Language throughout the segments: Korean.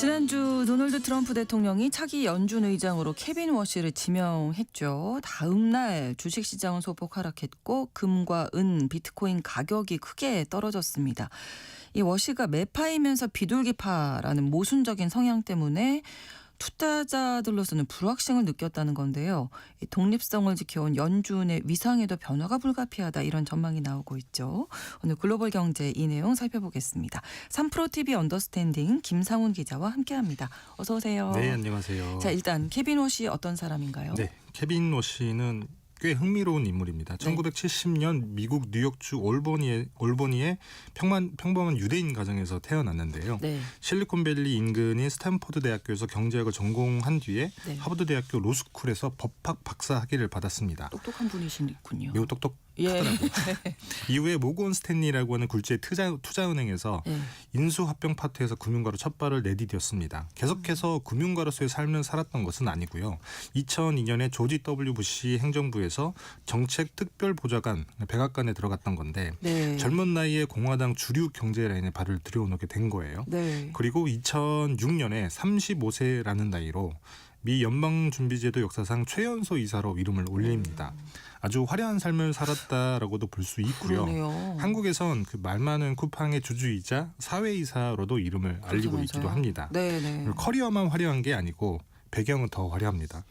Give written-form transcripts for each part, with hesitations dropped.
지난주 도널드 트럼프 대통령이 차기 연준 의장으로 케빈 워시를 지명했죠. 다음 날 주식시장은 소폭 하락했고 금과 은, 비트코인 가격이 크게 떨어졌습니다. 이 워시가 매파이면서 비둘기파라는 모순적인 성향 때문에 투자자들로서는 불확실성을 느꼈다는 건데요. 이 독립성을 지켜온 연준의 위상에도 변화가 불가피하다 이런 전망이 나오고 있죠. 오늘 글로벌 경제 이 내용 살펴보겠습니다. 3프로TV 언더스탠딩 김상훈 기자와 함께합니다. 어서 오세요. 네, 안녕하세요. 자, 일단 케빈 워시 어떤 사람인가요? 네, 케빈 워시는 꽤 흥미로운 인물입니다. 네. 1970년 미국 뉴욕주 올버니의 평범한 유대인 가정에서 태어났는데요. 네. 실리콘밸리 인근인 스탠포드 대학교에서 경제학을 전공한 뒤에 네. 하버드 대학교 로스쿨에서 법학 박사 학위를 받았습니다. 똑똑한 분이시군요. 매우 똑똑하더라고요. 예. 이후에 모건 스탠리라고 하는 굴지의 투자은행에서 예. 인수합병 파트에서 금융가로 첫 발을 내디뎠습니다. 계속해서 금융가로서의 삶을 살았던 것은 아니고요. 2002년에 조지 W. 부시 행정부에서 정책특별보좌관 백악관에 들어갔던 건데 네. 젊은 나이에 공화당 주류 경제 라인에 발을 들여놓게 된 거예요. 네. 그리고 2006년에 35세라는 나이로 미 연방준비제도 역사상 최연소 이사로 이름을 올립니다. 아주 화려한 삶을 살았다라고도 볼 수 있고요. 그러네요. 한국에선 그 말 많은 쿠팡의 주주이자 사회이사로도 이름을 알리고 있기도 합니다. 네네. 커리어만 화려한 게 아니고 배경은 더 화려합니다.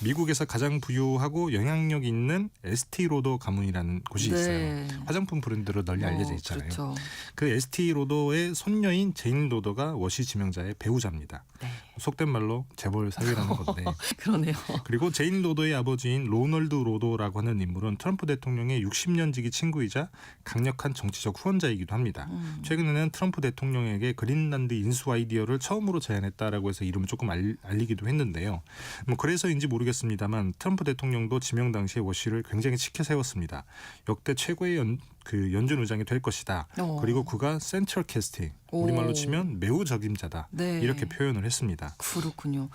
미국에서 가장 부유하고 영향력 있는 에스티로더 가문이라는 곳이 네. 있어요. 화장품 브랜드로 널리 알려져 있잖아요. 그렇죠. 그 에스티로더의 손녀인 제인 로더가 워시 지명자의 배우자입니다. 네. 속된 말로 재벌 사위라는 건데. 그러네요. 그리고 제인 로더의 아버지인 로널드 로더라고 하는 인물은 트럼프 대통령의 60년 지기 친구이자 강력한 정치적 후원자이기도 합니다. 최근에는 트럼프 대통령에게 그린란드 인수 아이디어를 처음으로 제안했다라고 해서 이름을 조금 알리기도 했는데요. 뭐 그래서인지 모르겠습니다만 트럼프 대통령도 지명 당시에 워시를 굉장히 치켜 세웠습니다. 역대 최고의 연준 의장이 될 것이다. 그리고 그가 센트럴 캐스팅, 우리말로 치면 매우 적임자다. 네. 이렇게 표현을 했습니다. 그렇군요.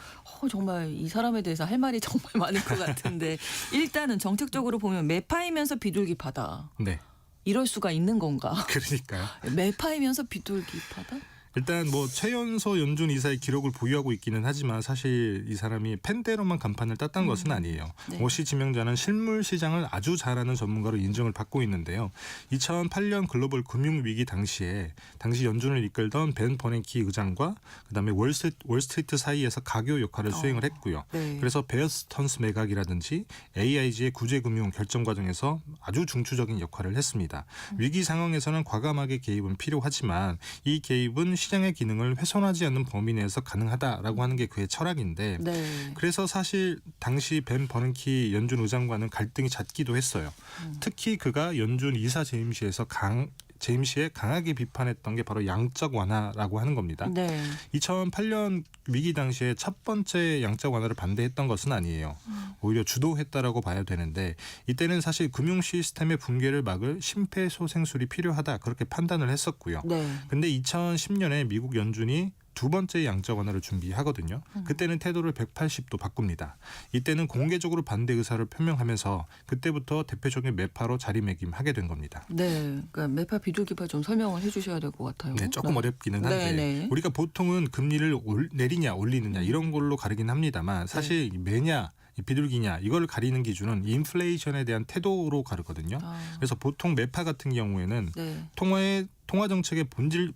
정말 이 사람에 대해서 할 말이 정말 많을 것 같은데 일단은 정책적으로 보면 매파이면서 비둘기파다. 네. 이럴 수가 있는 건가? 그러니까요. 매파이면서 비둘기파다? 일단 뭐 최연소 연준 이사의 기록을 보유하고 있기는 하지만 사실 이 사람이 펜대로만 간판을 땄던 것은 아니에요. 네. 워시 지명자는 실물 시장을 아주 잘하는 전문가로 인정을 받고 있는데요. 2008년 글로벌 금융위기 당시 연준을 이끌던 벤 버냉키 의장과 그다음에 월스트리트 사이에서 가교 역할을 수행을 했고요. 네. 그래서 베어 스턴스 매각이라든지 AIG의 구제금융 결정 과정에서 아주 중추적인 역할을 했습니다. 위기 상황에서는 과감하게 개입은 필요하지만 이 개입은 시장의 기능을 훼손하지 않는 범위 내에서 가능하다라고 하는 게 그의 철학인데 네. 그래서 사실 당시 벤 버냉키 연준 의장과는 갈등이 잦기도 했어요. 특히 그가 연준 이사 재임 시에 강하게 비판했던 게 바로 양적 완화라고 하는 겁니다. 네. 2008년 위기 당시에 첫 번째 양적 완화를 반대했던 것은 아니에요. 오히려 주도했다라고 봐야 되는데 이때는 사실 금융 시스템의 붕괴를 막을 심폐소생술이 필요하다 그렇게 판단을 했었고요. 네. 근데 2010년에 미국 연준이 두 번째 양적 완화를 준비하거든요. 그때는 태도를 180도 바꿉니다. 이때는 공개적으로 반대 의사를 표명하면서 그때부터 대표적인 매파로 자리매김하게 된 겁니다. 네. 그러니까 매파 비둘기파 좀 설명을 해 주셔야 될 것 같아요. 네, 조금 어렵기는 한데 네. 우리가 보통은 금리를 내리냐 올리느냐 이런 걸로 가리긴 합니다만 사실 매냐 비둘기냐 이걸 가리는 기준은 인플레이션에 대한 태도로 가르거든요. 그래서 보통 매파 같은 경우에는 네. 통화 정책의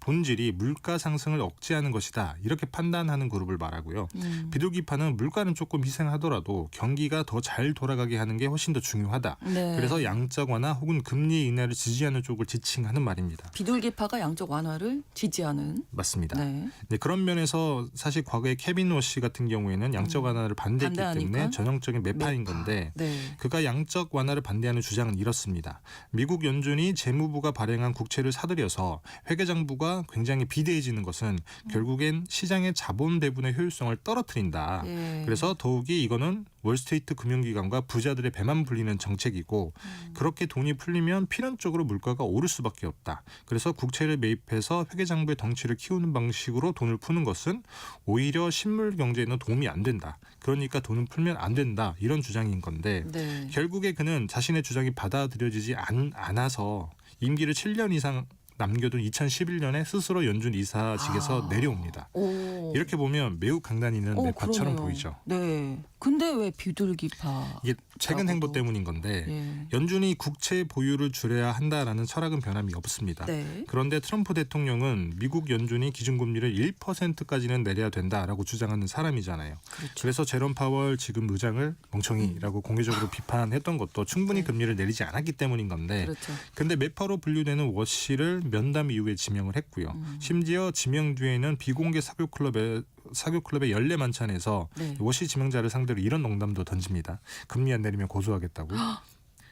본질이 물가 상승을 억제하는 것이다. 이렇게 판단하는 그룹을 말하고요. 비둘기파는 물가는 조금 희생하더라도 경기가 더 잘 돌아가게 하는 게 훨씬 더 중요하다. 네. 그래서 양적 완화 혹은 금리 인하를 지지하는 쪽을 지칭하는 말입니다. 비둘기파가 양적 완화를 지지하는. 맞습니다. 네. 네, 그런 면에서 사실 과거에 케빈 워시 같은 경우에는 양적 완화를 반대했기 반대하니까? 때문에 전형적인 매파인 건데 네. 그가 양적 완화를 반대하는 주장은 이렇습니다. 미국 연준이 재무부가 발행한 국채를 사들여서 회계장부가 굉장히 비대해지는 것은 결국엔 시장의 자본 배분의 효율성을 떨어뜨린다. 예. 그래서 더욱이 이거는 월스트리트 금융기관과 부자들의 배만 불리는 정책이고 그렇게 돈이 풀리면 필연적으로 물가가 오를 수밖에 없다. 그래서 국채를 매입해서 회계장부의 덩치를 키우는 방식으로 돈을 푸는 것은 오히려 실물 경제에는 도움이 안 된다. 그러니까 돈은 풀면 안 된다. 이런 주장인 건데 네. 결국에 그는 자신의 주장이 받아들여지지 않아서 임기를 7년 이상 남겨둔 2011년에 스스로 연준 이사직에서 내려옵니다. 오. 이렇게 보면 매우 강단 있는 매파처럼 그러네요. 보이죠. 네. 근데 왜 비둘기파? 이게 최근 라고도. 행보 때문인 건데 예. 연준이 국채 보유를 줄여야 한다라는 철학은 변함이 없습니다. 네. 그런데 트럼프 대통령은 미국 연준이 기준금리를 1%까지는 내려야 된다라고 주장하는 사람이잖아요. 그렇죠. 그래서 제롬 파월 지금 의장을 멍청이라고 공개적으로 비판했던 것도 충분히 네. 금리를 내리지 않았기 때문인 건데 그렇죠. 근데 매파로 분류되는 워시를 면담 이후에 지명을 했고요. 심지어 지명 뒤에는 비공개 사교클럽의 연례 만찬에서 네. 워시 지명자를 상대로 이런 농담도 던집니다. 금리 안 내리면 고소하겠다고.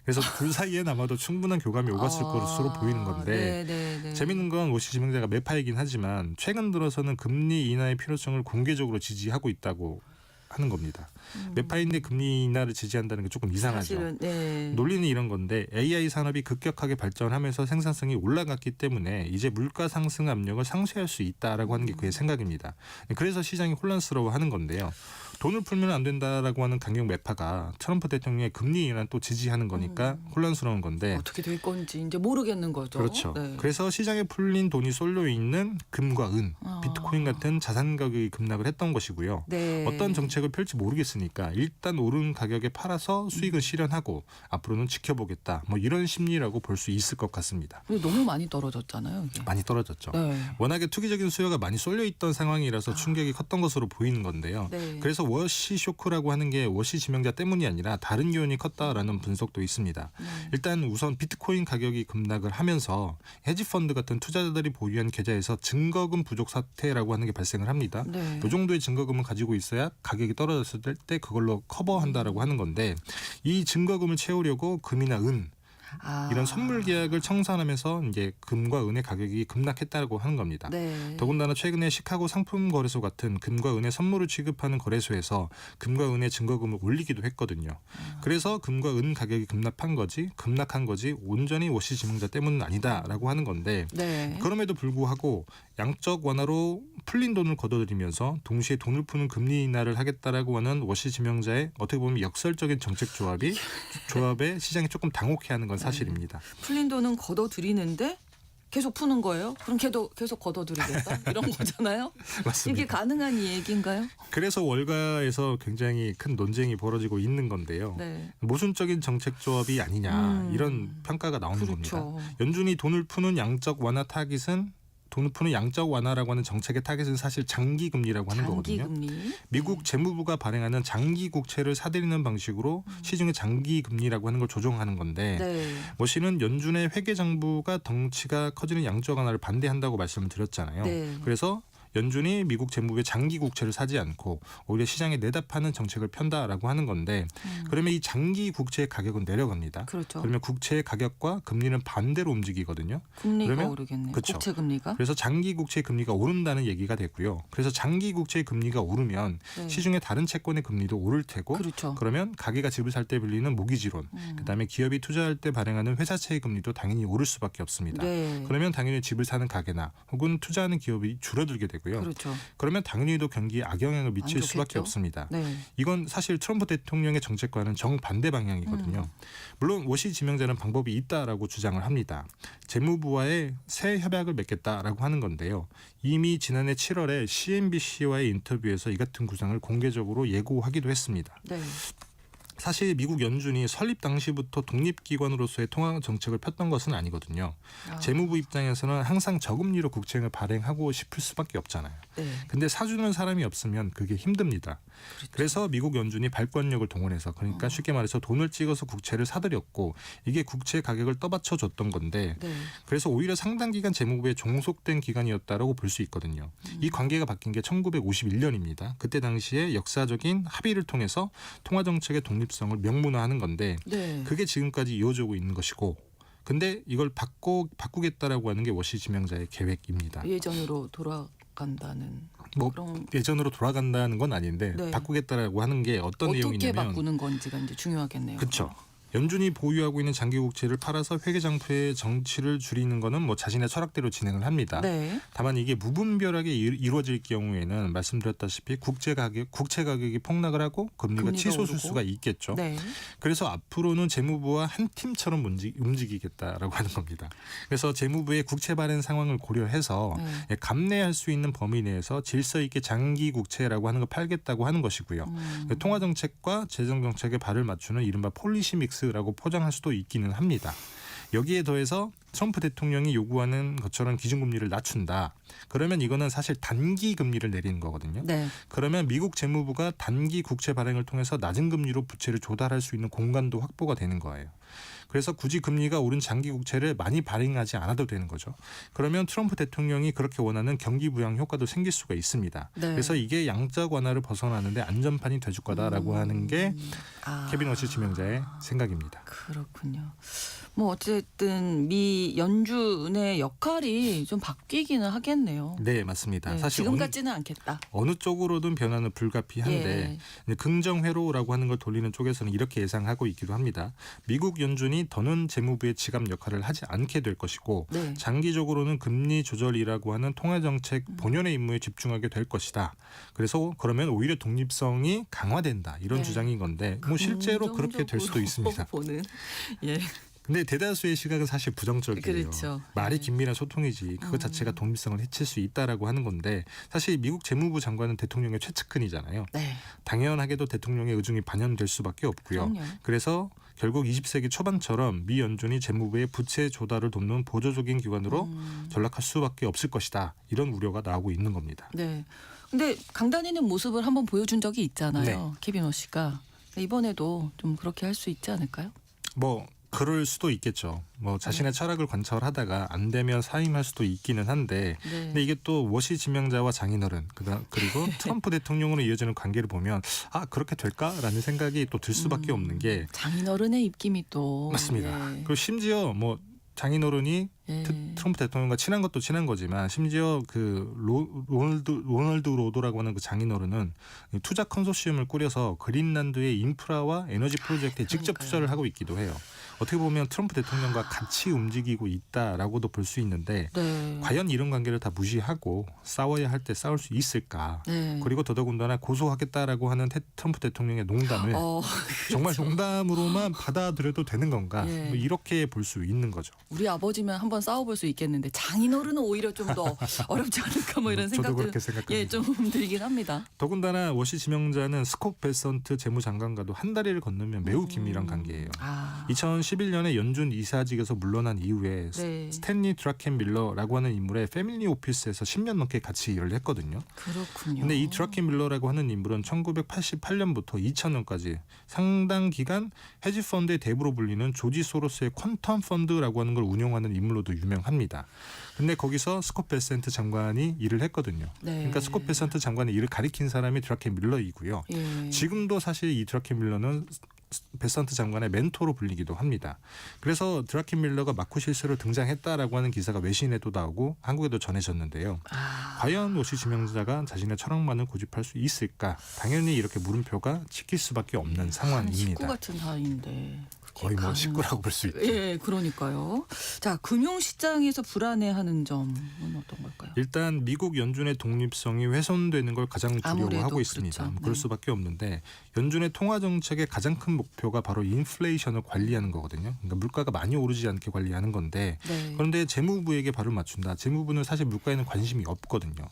그래서 둘 사이엔 아마도 충분한 교감이 오갔을 것으로 보이는 건데 네. 재밌는 건 워시 지명자가 매파이긴 하지만 최근 들어서는 금리 인하의 필요성을 공개적으로 지지하고 있다고 하는 겁니다. 매파인데 금리 인하를 지지한다는 게 조금 이상하죠. 사실은 네. 논리는 이런 건데 AI 산업이 급격하게 발전하면서 생산성이 올라갔기 때문에 이제 물가 상승 압력을 상쇄할 수 있다라고 하는 게 그의 생각입니다. 그래서 시장이 혼란스러워하는 건데요. 돈을 풀면 안 된다라고 하는 강경 매파가 트럼프 대통령의 금리 인하를 또 지지하는 거니까 혼란스러운 건데 어떻게 될 건지 이제 모르겠는 거죠. 그렇죠. 네. 그래서 시장에 풀린 돈이 쏠려 있는 금과 은, 비트코인 같은 자산 가격이 급락을 했던 것이고요. 네. 어떤 정책을 펼지 모르겠으니까 일단 오른 가격에 팔아서 수익을 실현하고 앞으로는 지켜보겠다. 뭐 이런 심리라고 볼 수 있을 것 같습니다. 그리고 너무 많이 떨어졌잖아요. 이게. 많이 떨어졌죠. 네. 워낙에 투기적인 수요가 많이 쏠려 있던 상황이라서 충격이 컸던 것으로 보이는 건데요. 네. 그래서 워시 쇼크라고 하는 게 워시 지명자 때문이 아니라 다른 요인이 컸다라는 분석도 있습니다. 일단 우선 비트코인 가격이 급락을 하면서 헤지펀드 같은 투자자들이 보유한 계좌에서 증거금 부족 사태라고 하는 게 발생을 합니다. 네. 이 정도의 증거금을 가지고 있어야 가격이 떨어졌을 때 그걸로 커버한다라고 하는 건데 이 증거금을 채우려고 금이나 은 이런 선물 계약을 청산하면서 이제 금과 은의 가격이 급락했다고 하는 겁니다. 네. 더군다나 최근에 시카고 상품 거래소 같은 금과 은의 선물을 취급하는 거래소에서 금과 은의 증거금을 올리기도 했거든요. 그래서 금과 은 가격이 급락한 거지 온전히 워시 지명자 때문은 아니다라고 하는 건데 네. 그럼에도 불구하고 양적 완화로 풀린 돈을 걷어들이면서 동시에 돈을 푸는 금리 인하를 하겠다라고 하는 워시 지명자의 어떻게 보면 역설적인 정책 조합에 시장이 조금 당혹해하는 건 사실입니다. 풀린 돈은 걷어들이는데 계속 푸는 거예요? 그럼 계속 걷어들이겠다? 이런 거잖아요? 맞습니다. 이게 가능한 이야기인가요? 그래서 월가에서 굉장히 큰 논쟁이 벌어지고 있는 건데요. 네. 모순적인 정책 조합이 아니냐 이런 평가가 나오는 그렇죠. 겁니다. 연준이 돈을 푸는 양적 완화 타깃은 돈을 푸는 양적 완화라고 하는 정책의 타깃은 사실 장기 금리라고 하는 거거든요. 금리. 미국 재무부가 발행하는 장기 국채를 사들이는 방식으로 시중의 장기 금리라고 하는 걸 조정하는 건데 네. 워시는 연준의 회계 정부가 덩치가 커지는 양적 완화를 반대한다고 말씀을 드렸잖아요. 네. 그래서 연준이 미국 재무부의 장기 국채를 사지 않고 오히려 시장에 내다 파는 정책을 편다라고 하는 건데 그러면 이 장기 국채의 가격은 내려갑니다. 그렇죠. 그러면 국채의 가격과 금리는 반대로 움직이거든요. 금리가 그러면 오르겠네요. 그렇죠. 국채 금리가. 그래서 장기 국채 금리가 오른다는 얘기가 됐고요. 그래서 장기 국채 금리가 오르면 네. 시중의 다른 채권의 금리도 오를 테고 그렇죠. 그러면 가게가 집을 살 때 빌리는 모기지론 그다음에 기업이 투자할 때 발행하는 회사채의 금리도 당연히 오를 수밖에 없습니다. 네. 그러면 당연히 집을 사는 가게나 혹은 투자하는 기업이 줄어들게 되고요. 그렇죠. 그러면 당연히 또 경기에 악영향을 미칠 안 수밖에 좋겠죠. 없습니다. 네. 이건 사실 트럼프 대통령의 정책과는 정반대 방향이거든요. 물론 워시 지명자는 방법이 있다라고 주장을 합니다. 재무부와의 새 협약을 맺겠다라고 하는 건데요. 이미 지난해 7월에 CNBC와의 인터뷰에서 이 같은 구상을 공개적으로 예고하기도 했습니다. 네. 사실 미국 연준이 설립 당시부터 독립기관으로서의 통화 정책을 폈던 것은 아니거든요. 재무부 입장에서는 항상 저금리로 국채를 발행하고 싶을 수밖에 없잖아요. 네. 근데 사주는 사람이 없으면 그게 힘듭니다. 그렇죠. 그래서 미국 연준이 발권력을 동원해서 그러니까 쉽게 말해서 돈을 찍어서 국채를 사들였고 이게 국채 가격을 떠받쳐 줬던 건데 네. 그래서 오히려 상당 기간 재무부에 종속된 기간이었다라고 볼 수 있거든요. 이 관계가 바뀐 게 1951년입니다. 그때 당시에 역사적인 합의를 통해서 통화정책의 독립성을 명문화하는 건데 네. 그게 지금까지 이어지고 있는 것이고 근데 이걸 바꾸겠다라고 하는 게 워시 지명자의 계획입니다. 예전으로 돌아간다는 뭐 그런 예전으로 돌아간다는 건 아닌데 네. 바꾸겠다라고 하는 게 어떤 어떻게 내용이냐면 바꾸는 건지가 이제 중요하겠네요. 그렇죠. 연준이 보유하고 있는 장기 국채를 팔아서 회계장표의 정치를 줄이는 거는 뭐 자신의 철학대로 진행을 합니다. 네. 다만 이게 무분별하게 이루어질 경우에는 말씀드렸다시피 국채 가격이 폭락을 하고 금리가 치솟을 오르고. 수가 있겠죠. 네. 그래서 앞으로는 재무부와 한 팀처럼 움직이겠다라고 하는 겁니다. 그래서 재무부의 국채 발행 상황을 고려해서 네. 감내할 수 있는 범위 내에서 질서 있게 장기 국채라고 하는 걸 팔겠다고 하는 것이고요. 통화 정책과 재정 정책에 발을 맞추는 이른바 폴리시 믹스라고 포장할 수도 있기는 합니다. 여기에 더해서 트럼프 대통령이 요구하는 것처럼 기준금리를 낮춘다. 그러면 이거는 사실 단기 금리를 내리는 거거든요. 네. 그러면 미국 재무부가 단기 국채 발행을 통해서 낮은 금리로 부채를 조달할 수 있는 공간도 확보가 되는 거예요. 그래서 굳이 금리가 오른 장기 국채를 많이 발행하지 않아도 되는 거죠. 그러면 트럼프 대통령이 그렇게 원하는 경기 부양 효과도 생길 수가 있습니다. 네. 그래서 이게 양적 완화를 벗어나는데 안전판이 돼줄 거다라고 하는 게 케빈 워시 지명자의 생각입니다. 그렇군요. 뭐 어쨌든 미 연준의 역할이 좀 바뀌기는 하겠네요. 네, 맞습니다. 네, 사실 지금 같지는 않겠다. 어느 쪽으로든 변화는 불가피한데 긍정 회로라고 하는 걸 돌리는 쪽에서는 이렇게 예상하고 있기도 합니다. 미국 연준이 더는 재무부의 지갑 역할을 하지 않게 될 것이고 네. 장기적으로는 금리 조절이라고 하는 통화정책 본연의 임무에 집중하게 될 것이다. 그래서 그러면 오히려 독립성이 강화된다. 이런 네. 주장인 건데 뭐 실제로 그렇게 될 수도 있습니다. 보는. 예. 근데 대다수의 시각은 사실 부정적이에요. 그렇죠. 말이 네. 긴밀한 소통이지 그것 자체가 독립성을 해칠 수 있다라고 하는 건데 사실 미국 재무부 장관은 대통령의 최측근이잖아요. 네. 당연하게도 대통령의 의중이 반영될 수밖에 없고요. 그럼요. 그래서 결국 20세기 초반처럼 미 연준이 재무부의 부채 조달을 돕는 보조적인 기관으로 전락할 수밖에 없을 것이다. 이런 우려가 나오고 있는 겁니다. 네. 근데 강단있는 모습을 한번 보여준 적이 있잖아요. 네. 케빈 워시가. 이번에도 좀 그렇게 할 수 있지 않을까요? 뭐 그럴 수도 있겠죠. 뭐 자신의 철학을 관철하다가 안 되면 사임할 수도 있기는 한데 네. 근데 이게 또 워시 지명자와 장인어른 그리고 트럼프 대통령으로 이어지는 관계를 보면 아 그렇게 될까라는 생각이 또 들 수밖에 없는 게 장인어른의 입김이 또. 맞습니다. 예. 그리고 심지어 뭐 장인어른이 예. 트럼프 대통령과 친한 것도 친한 거지만 심지어 그 로널드 로도라고 하는 그 장인어른은 투자 컨소시엄을 꾸려서 그린란드의 인프라와 에너지 프로젝트에 직접 그러니까요. 투자를 하고 있기도 해요. 어떻게 보면 트럼프 대통령과 같이 움직이고 있다라고도 볼 수 있는데 네. 과연 이런 관계를 다 무시하고 싸워야 할 때 싸울 수 있을까? 네. 그리고 더더군다나 고소하겠다라고 하는 트럼프 대통령의 농담을 정말 농담으로만 받아들여도 되는 건가? 예. 뭐 이렇게 볼 수 있는 거죠. 우리 아버지면 한번 싸워볼 수 있겠는데 장인어른은 오히려 좀 더 어렵지 않을까 뭐 이런 저도 생각도 그렇게 생각합니다. 예, 좀 들긴 합니다. 더군다나 워시 지명자는 스콧 베선트 재무장관과도 한 다리를 건너면 매우 긴밀한 관계예요. 2011년에 연준 이사직에서 물러난 이후에 네. 스탠리 드라켄 밀러라고 하는 인물의 패밀리 오피스에서 10년 넘게 같이 일을 했거든요. 그렇군요. 근데 이 드라켄 밀러라고 하는 인물은 1988년부터 2000년까지 상당 기간 헤지 펀드의 대부로 불리는 조지 소로스의 퀀텀 펀드라고 하는 걸 운영하는 인물로도 유명합니다. 근데 거기서 스콧 베센트 장관이 일을 했거든요. 네. 그러니까 스콧 베센트 장관의 일을 가리킨 사람이 드라켄 밀러이고요. 예. 지금도 사실 이 드라켄 밀러는 베선트 장관의 멘토로 불리기도 합니다. 그래서 드라켄 밀러가 마쿠 실세로 등장했다라고 하는 기사가 외신에도 나오고 한국에도 전해졌는데요. 과연 워시 지명자가 자신의 철학만을 고집할 수 있을까? 당연히 이렇게 물음표가 찍힐 수밖에 없는 한 상황입니다. 식구 같은 사이인데. 거의 뭐 식구라고 볼 수 있죠. 예, 그러니까요. 자, 금융시장에서 불안해하는 점은 어떤 걸까요? 일단 미국 연준의 독립성이 훼손되는 걸 가장 아무래도 두려워하고 있습니다. 그렇죠. 그럴 네. 수밖에 없는데 연준의 통화 정책의 가장 큰 목표가 바로 인플레이션을 관리하는 거거든요. 그러니까 물가가 많이 오르지 않게 관리하는 건데 네. 그런데 재무부에게 발을 맞춘다. 재무부는 사실 물가에는 관심이 없거든요.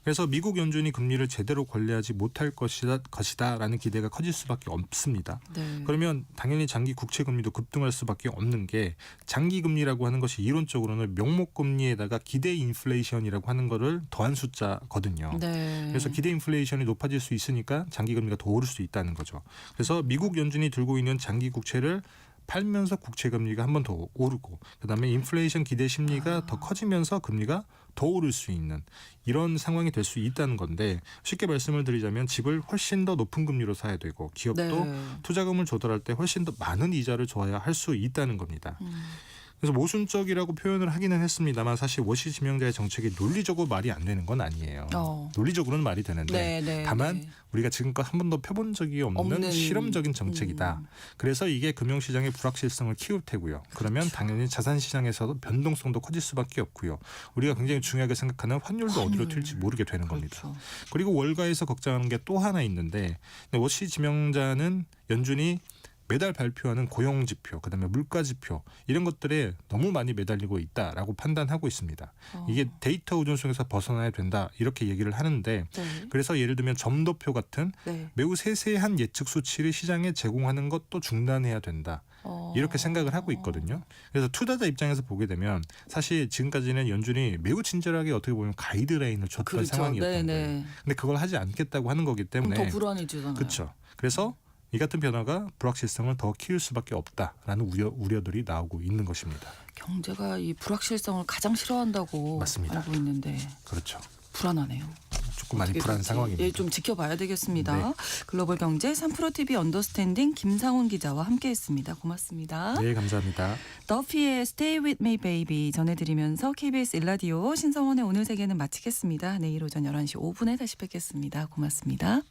그래서 미국 연준이 금리를 제대로 관리하지 못할 것이다라는 기대가 커질 수밖에 없습니다. 네. 그러면 당연히 장기 국채 금리도 급등할 수밖에 없는 게 장기 금리라고 하는 것이 이론적으로는 명목 금리에다가 기대 인플레이션이라고 하는 거를 더한 숫자거든요. 네. 그래서 기대 인플레이션이 높아질 수 있으니까 장기 금리가 더 오를 수 있다는 거죠. 그래서 미국 연준이 들고 있는 장기 국채를 팔면서 국채 금리가 한 번 더 오르고 그다음에 인플레이션 기대 심리가 더 커지면서 금리가 더 오를 수 있는 이런 상황이 될 수 있다는 건데 쉽게 말씀을 드리자면 집을 훨씬 더 높은 금리로 사야 되고 기업도 네. 투자금을 조달할 때 훨씬 더 많은 이자를 줘야 할 수 있다는 겁니다. 그래서 모순적이라고 표현을 하기는 했습니다만 사실 워시 지명자의 정책이 논리적으로 말이 안 되는 건 아니에요. 논리적으로는 말이 되는데 네, 다만 네. 우리가 지금껏 한 번도 펴본 적이 없는 실험적인 정책이다. 그래서 이게 금융시장의 불확실성을 키울 테고요. 그러면 그렇죠. 당연히 자산시장에서도 변동성도 커질 수밖에 없고요. 우리가 굉장히 중요하게 생각하는 환율도 어디로 튈지 모르게 되는 겁니다. 그렇죠. 그리고 월가에서 걱정하는 게 또 하나 있는데 워시 지명자는 연준이 매달 발표하는 고용지표, 그다음에 물가지표 이런 것들에 너무 많이 매달리고 있다라고 판단하고 있습니다. 이게 데이터 의존성에서 벗어나야 된다 이렇게 얘기를 하는데 네. 그래서 예를 들면 점도표 같은 네. 매우 세세한 예측 수치를 시장에 제공하는 것도 중단해야 된다. 이렇게 생각을 하고 있거든요. 그래서 투자자 입장에서 보게 되면 사실 지금까지는 연준이 매우 친절하게 어떻게 보면 가이드라인을 줬던 그렇죠. 상황이었던 네, 거예요. 네. 근데 그걸 하지 않겠다고 하는 거기 때문에 더 불안해지잖아요. 그렇죠. 그래서 이 같은 변화가 불확실성을 더 키울 수밖에 없다라는 우려들이 나오고 있는 것입니다. 경제가 이 불확실성을 가장 싫어한다고 맞습니다. 알고 있는데 그렇죠. 불안하네요. 조금 많이 어떻게 불안한 될지. 상황입니다. 예, 좀 지켜봐야 되겠습니다. 네. 글로벌 경제 3프로TV 언더스탠딩 김상훈 기자와 함께했습니다. 고맙습니다. 네, 감사합니다. 더피의 Stay With Me Baby 전해드리면서 KBS 일라디오 신성원의 오늘 세계는 마치겠습니다. 내일 오전 11시 5분에 다시 뵙겠습니다. 고맙습니다.